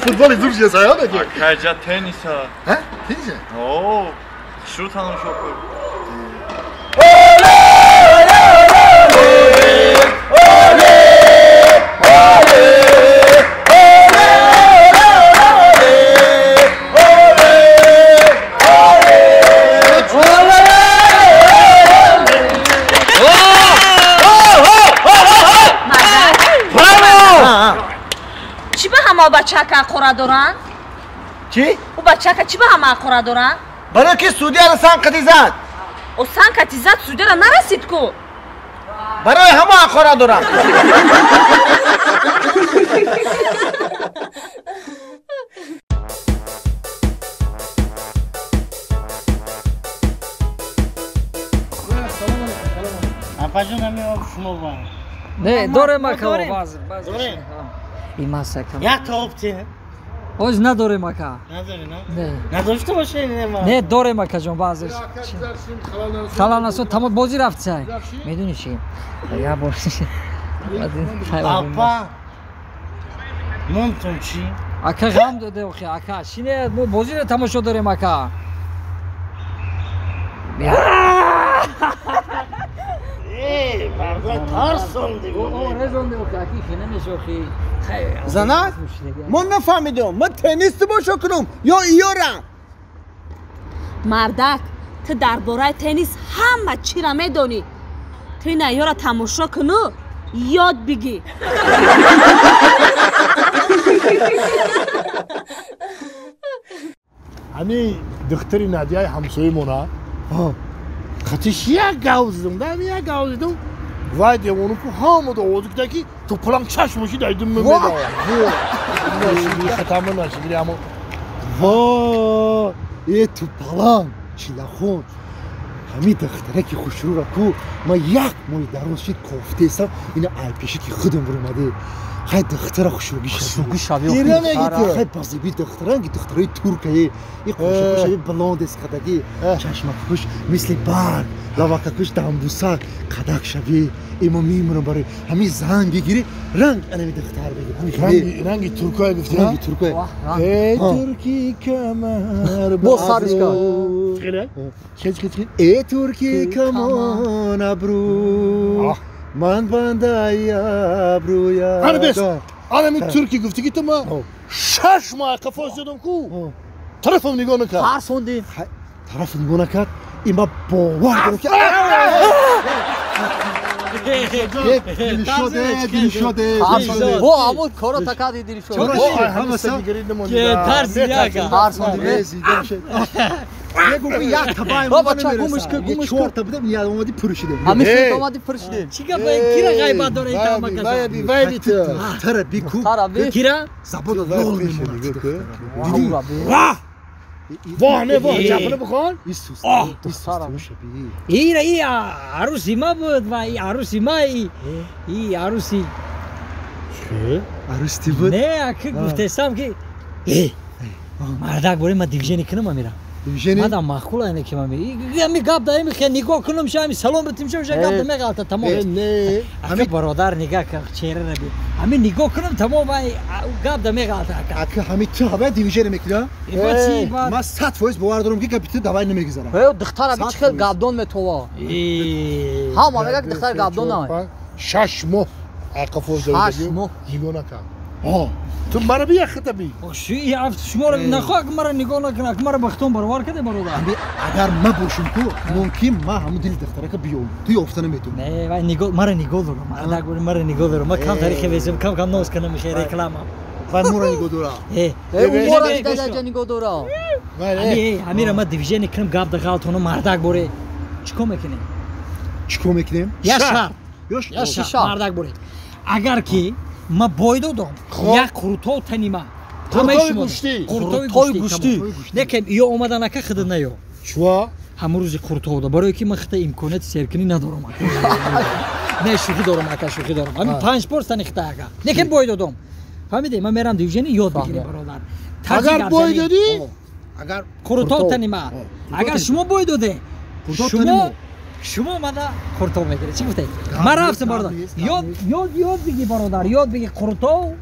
Futbol izleyeceğiz ya peki. Akaca tenisa. He? Tenise? Oo. Şut tanımış okur. با بچه که قرار دارن؟ چی؟ او بچه که چی به همه قرار دارن؟ برای که سعودی را سنقتی زد. او سنقتی زد سعودی را نرسید کو؟ برای همه قرار دارن. Apajun hami şunu var. Ne, doğru maka bazı. Doğru. İmasaka. Ya topçu. Oz ne doğru maka? Ne doğru ne? Ne? Ne doğru başı ne var? Ne doğru maka jon bazı. Kalanası tamam bozi rafta. Meduni şey. Ya boş. Apa. Monton çi. Aka gam döde oxi aka. Şine bu bozi re tamaşo doğru maka. زنات من نفهمیدم من تنیس باشو کنم یا ایارم مردک تو درباره تنیس همه چی را میدونی تو این ایارا تماشا کنو یاد بگی همی دختری نادیای همسایه مونا خطیش یک گوزدم دم یک گوزدم وای دیوانو کو همو دا اوزکداکی تو پلان چشمشی دایدم من میدم ناشیدی ختمه ناشیدی اما وای ای تو پلان چیلاخون همی دختره که خوشرو را کو ما یک موی درست شد کفته ایستم اینا پیشی که خودم برمده خیلی دختره خوشروگی شبیه ایره میگیده خیلی بازیبی دختره دختره ترکه این خوشروگی شبیه بلند است قدقی چشمک کش مثل برگ لواکه کش دنبوسک قدق شبیه ایما میمونم برای همین زن بگیری رنگ انمی دختر بگیر رنگ ترکه گفتی رنگ ترکه ای ترکی کمر بو سارش کن خیلی؟ خیلی ای ترکی کمان ابرو من بندای ابرویا هنه بس آنمی ترکی گفتی که تو ما 6 ماه کفاش زدم کو طرفم نگاه نکرد ترسوندی طرف نگاه نکرد ایما باور دارم که دل شده بو عمود کارا تکادی دل شده همه سا که ترس یا که ترسوندی بگو که یک تبای بابا چا گومش که یک چهار تا بدم یاد اومدی پرشیده همیشه اومدی پرشیده چیکار باید کیرا غیبت داره این کار مکسا وای تره بیکو کیرا زبون لول میمونه دیدی واه نه واه چپنه بخوان ایسوس ای عروسی ما بود و ای عروسی ما ای عروسی عروسی بود نه که گفتم که مردک بوری ما دیویژنی کنم میرم دیویژنی مادام معقول اینه که من می گاب داریم که نگاه کنم شامی سلام بتیم شو گاب دم غلطه تمام نه همین برادر نگاه که چهره رو بی همین نگاه کنم تمام گاب دم غلطه اگه همین تو هوا دیویژن میکنه ما 100% باور دارم که کاپیتان دوای نمیگذارم ای دختر ابی چه گابدون متوا ها ما میگه دختر گابدون نه 6 ماه کفاش زدم 6 ماه نگاه نکرد تو مرا بیا خطبی شو یافت شما رو نخواه که مرا نگاه نکنه که مرا بختون برابر کرده برادر اگر ما باشم تو ممکن ما همون دل دختره که بیام توی افتنه میتونم نه وای نگاه مرا نگاه دارم مرا نگاه مرا نگاه دارم ما کم تاریخ ویزم کم نوز کنم میشه رکلام و مرا نگاه دارم اون مرا نگاه دارم همین ما دیویژن کنم گاب دغال تو مردک بوره چیکار میکنیم چیکار میکنیم یا شهر مردک بوره اگر کی ما باید دادم یک قروتو تنیما قروتوی گوشتی قروتوی گوشتی نکن یا اومدن اکه خود نیو چوا همون روزی قروتو دا برای که من خطه امکانات سرکنی ندارم نه شوخی دارم اکه شوخی دارم همین 5 پرسنت خطه اکه نکن باید دادم فهمیدی من میرم دیوژنی یاد بگیرم برادر اگر باید دادی اگر قروتو تنیما اگر شما باید داده شما شما ماذا قرطو میگیری چی گفتی ما رفتم برادر یاد بگی برادر یاد بگی قرطو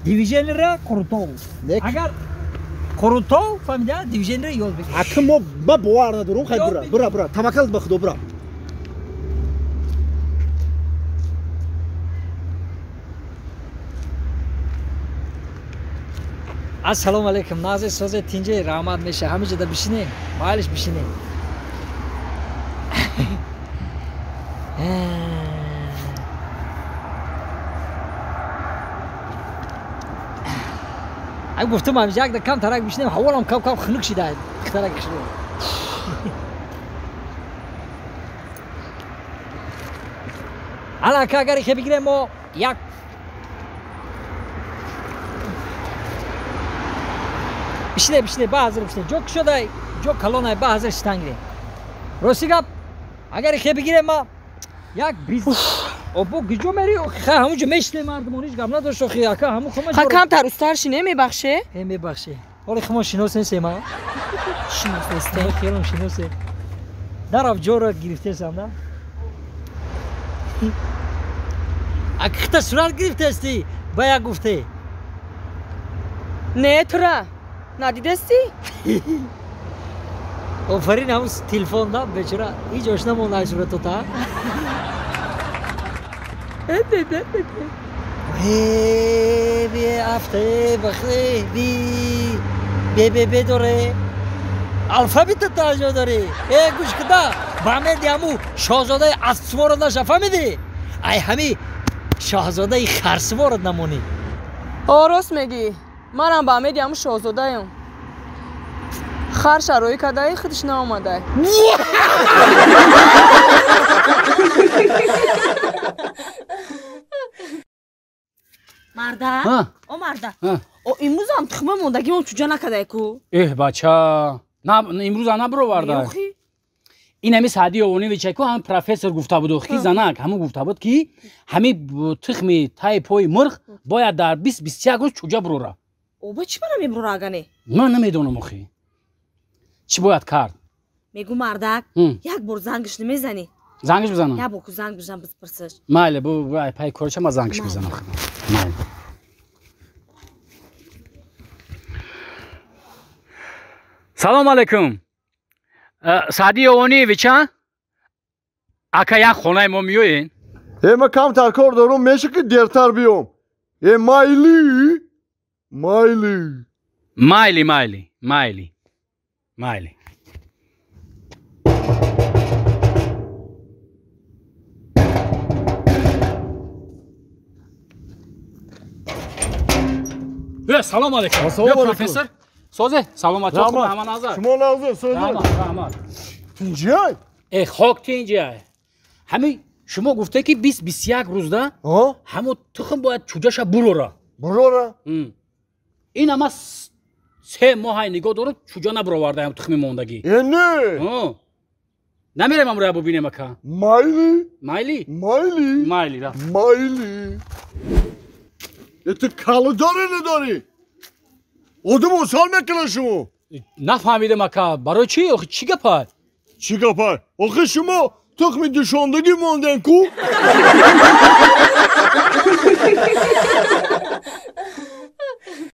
دیویژن را قرطو اگر قرطو فهمیدی دیویژن را یاد بگی Akım ba boğarda durum kay bura. Tamakal bakdo bura. السلام علیکم نازی سوزه تینجه رحمت میشه همه جدا بشینیم مالش بشینیم اگه گفتم همینجا اگه کم ترک بشینیم حوالم کم خنک شده ترک شده الان که اگر که بگیریم ما یک بشینه با حضر بشینه جو شده جو کلونه با حضر شتنگیره راستی گپ اگر که بگیریم ما یک بیز اوبو گیجو میری خا همونجا میشله مردمونیش گپ نداشت خی اکا همون خما خا کم تر استرش نمیبخشه میبخشه حالا خما شناسین سیما شناسین خیرم شناسه درف جورا گرفته سامدا اکتا سرال گرفته استی باید گفته نه ترا ندیدستی آفرین همون تلفن دا بچرا هیچ آشنا مونده صورت تا بی افته بخلی بی داره الفابت تاجو داره گوش کدا بامه دیامو شاهزاده اسوار داشت فهمیدی ای همی شاهزاده خرسوار نمونی راست میگی منم با امید همون شاهزاده ام خر شروعی کدای خودش نامده مرده او مرده او امروز هم تخمه موندگی اون چجا نکده کو بچه نه امروز هم نبرو ورده این همی سعدی اوانی ویچه که هم پروفسور گفته بود که زنک همون گفته بود که همی تخمی تای پای مرغ باید در 20-21 روز چجا برو را او با چی برم امرو را گنه من نمیدونم اخی چی باید کرد میگو مردک یک بار زنگش نمیزنی زنگش بزنم یا بکو زنگ بزنم بسپرسش ماله بو پای کارچه ما زنگش بزنم ماله سلام علیکم سعدی اوانی ویچه اکا یک خونه ما میوین من کم تر کار دارم میشه که دیرتر بیام مایلی سلام علیکم سلام علیکم پروفسور سوزه سلام علیکم همان نظر شما نظر سوزه رحمت تینجای خاک تینجای همین شما گفته که 20-21 روز ده همون تخم باید چوجاش برو را این اما 3 ماه نگاه داره چوجا نبرو ورده هم تخمی موندگی نه نمیرم امروز ببینم اکا مایلی را تو کالو داره نداری آدم اصال میکنه شما نفهمیدم اکا برای چی؟ چی گپای؟ آخه شما تخمی دوشاندگی ماندن کو